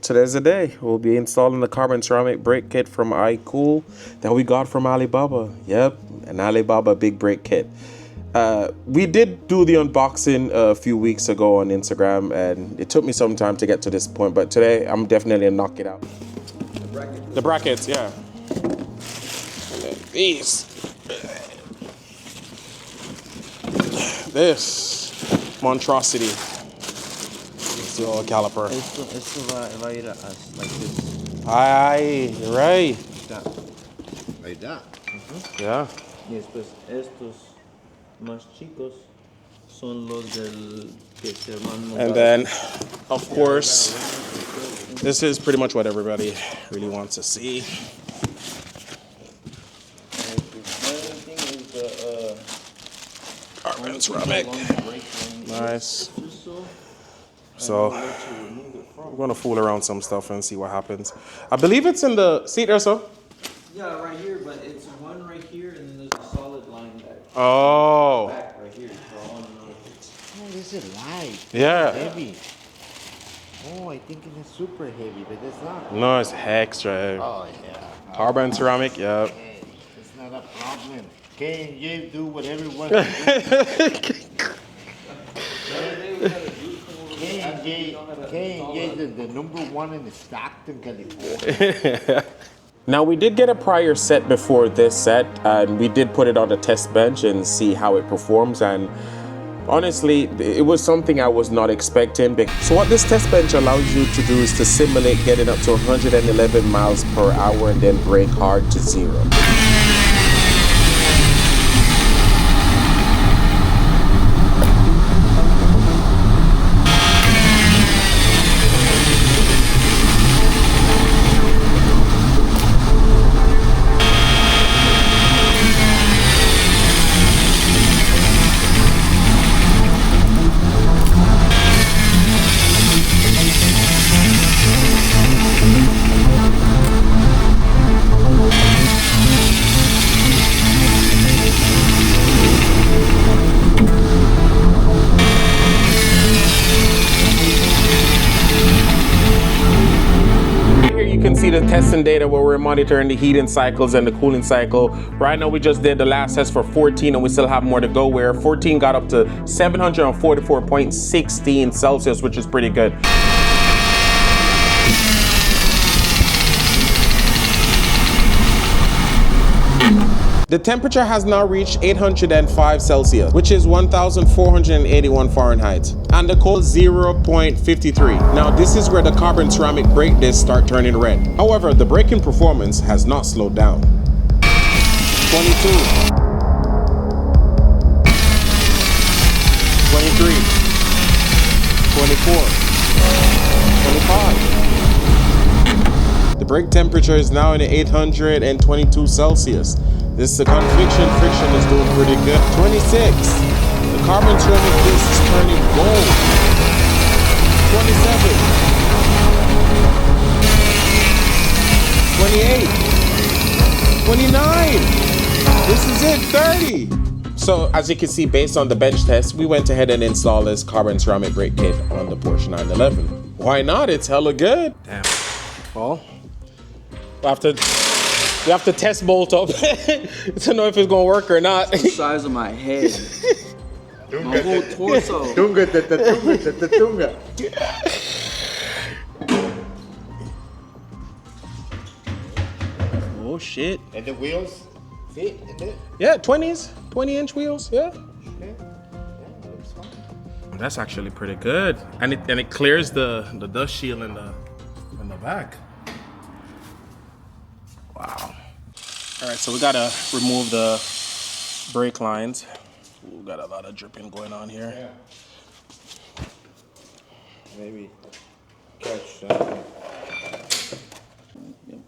today's the day. We'll be installing the carbon ceramic brake kit from ICOOH that we got from Alibaba. Yep, an Alibaba big brake kit. We did do the unboxing a few weeks ago on Instagram, and it took me some time to get to this point, but today I'm definitely gonna knock it out. The brackets, yeah. And then these. This monstrosity. It's the old caliper. Esto va a ir like this. Aye, right. Like that. Yeah. Y después estos más chicos son los del que se van. And then, of course, this is pretty much what everybody really wants to see. Carbon ceramic. Nice. So we're gonna fool around some stuff and see what happens. I believe it's in the seat there, so. Yeah, right here, but it's one right here, and then there's a solid line back. Oh. Back right here. So I want to know if it's. Oh, this is light. Yeah. Heavy. Oh, I think it's super heavy, but it's not. No, it's extra. Oh, yeah. Carbon ceramic, yeah. Hey, it's not a problem. K&J do whatever it wants to do. K&J is the number one in Stockton, California. Now, we did get a prior set before this set, and we did put it on the test bench and see how it performs, and honestly, it was something I was not expecting. So what this test bench allows you to do is to simulate getting up to 111 miles per hour and then brake hard to 0. You can see the testing data where we're monitoring the heating cycles and the cooling cycle. Right now we just did the last test for 14 and we still have more to go, where 14 got up to 744.16 Celsius, which is pretty good. The temperature has now reached 805 Celsius, which is 1,481 Fahrenheit, and the cold 0.53. Now this is where the carbon ceramic brake discs start turning red. However, the braking performance has not slowed down. 22. 23. 24. 25. The brake temperature is now in the 822 Celsius. This conviction friction is doing pretty good. 26. The carbon ceramic disc is turning gold. 27. 28. 29. This is it, 30. So as you can see, based on the bench test, we went ahead and installed this carbon ceramic brake kit on the Porsche 911. Why not? It's hella good. Damn. Well, we have to test bolt up to know if it's gonna work or not. The size of my head. My whole torso. Tunga. Oh shit. And the wheels fit in it? Yeah, 20-inch wheels, yeah. Yeah, looks fine. That's actually pretty good. And it clears the dust shield in the back. Wow. All right, so we gotta remove the brake lines. We got a lot of dripping going on here. Yeah. Maybe catch something.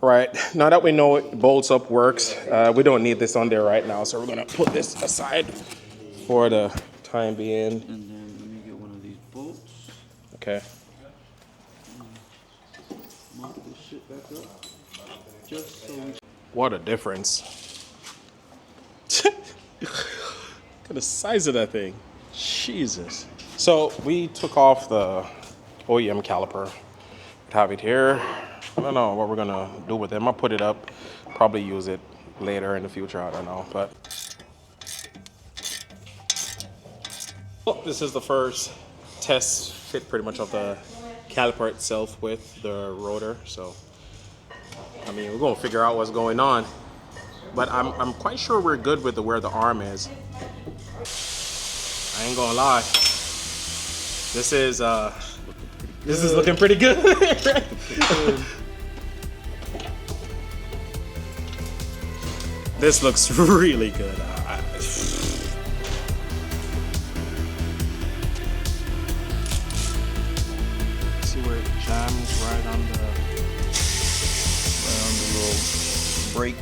Right, now that we know it bolts up works, we don't need this on there right now, so we're gonna put this aside for the time being. And then let me get one of these bolts. Okay. Mop this shit back up. Just so we... What a difference. Look at the size of that thing. Jesus. So we took off the OEM caliper. It have it here. I don't know what we're gonna do with it. I'm gonna put it up, probably use it later in the future, I don't know. But well, this is the first test fit pretty much of the caliper itself with the rotor. So I mean, we're gonna figure out what's going on. But I'm quite sure we're good with where the arm is. I ain't gonna lie. This is looking pretty good. This looks really good. See where it jams right on the little brake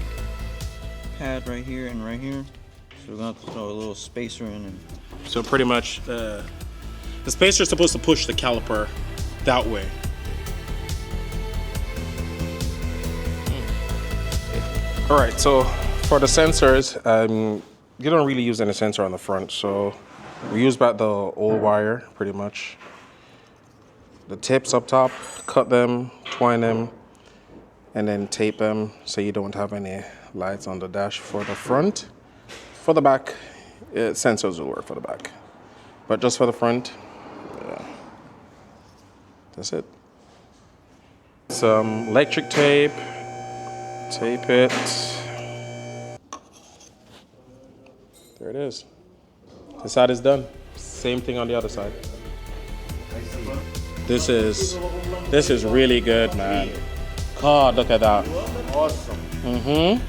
pad right here and right here. So we're gonna have to throw a little spacer in. And so pretty much the spacer is supposed to push the caliper that way. All right, so for the sensors, you don't really use any sensor on the front, so we use back the old wire pretty much. The tips up top, cut them, twine them, and then tape them so you don't have any lights on the dash for the front. For the back, sensors will work for the back, but just for the front, yeah, that's it. Some electric tape, tape it. There it is. This side is done. Same thing on the other side. This is really good, man. God, look at that. Awesome.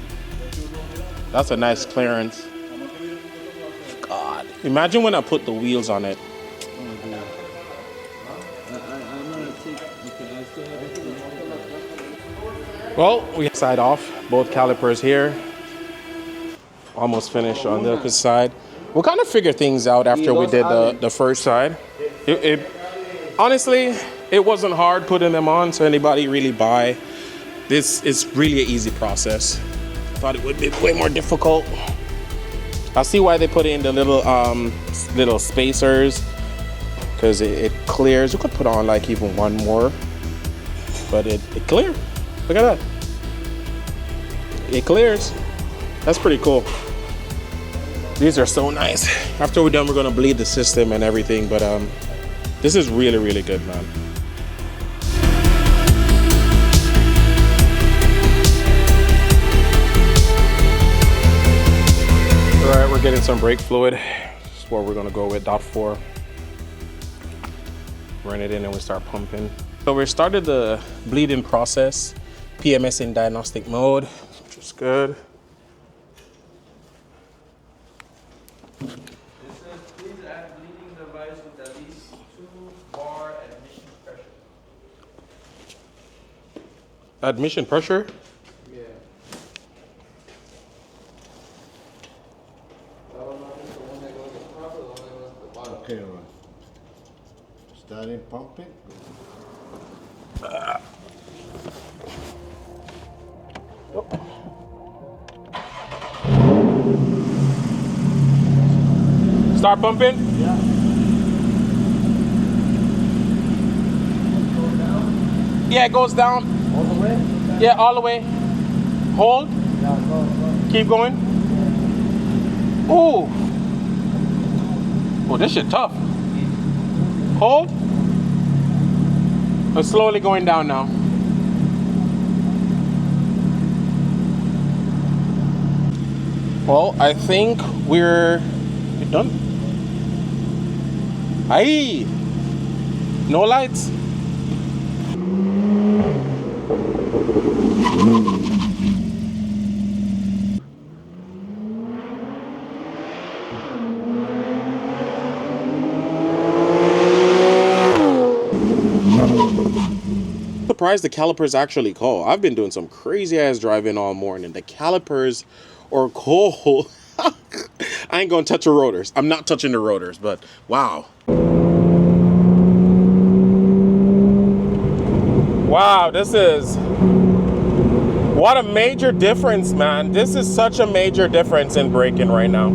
That's a nice clearance. God, imagine when I put the wheels on it. Well, we side off both calipers here. Almost finished on the opposite side. We'll kind of figure things out after we did the first side. Honestly, it wasn't hard putting them on, so anybody really buy. This is really an easy process. I thought it would be way more difficult. I see why they put in the little spacers, because it clears. You could put on like even one more, but it clears. Look at that. It clears. That's pretty cool. These are so nice. After we're done, we're gonna bleed the system and everything, but this is really, really good, man. All right, we're getting some brake fluid. This is what we're gonna go with, .4. Run it in and we start pumping. So we started the bleeding process, PMS in diagnostic mode, which is good. it says please add bleeding device with at least 2 bar admission pressure. Admission pressure? Yeah. Okay, all right. Starting pumping. Start pumping? Yeah. Yeah, it goes down. All the way? Yeah, all the way. Hold. Yeah, go. Keep going. Ooh. Oh, this shit tough. Hold. It's slowly going down now. Well, I think we're done. Aye. No lights. Surprised the calipers actually cold. I've been doing some crazy ass driving all morning. The calipers are cold. I ain't gonna touch the rotors. I'm not touching the rotors, but wow. Wow, this is, what a major difference, man. This is such a major difference in braking right now.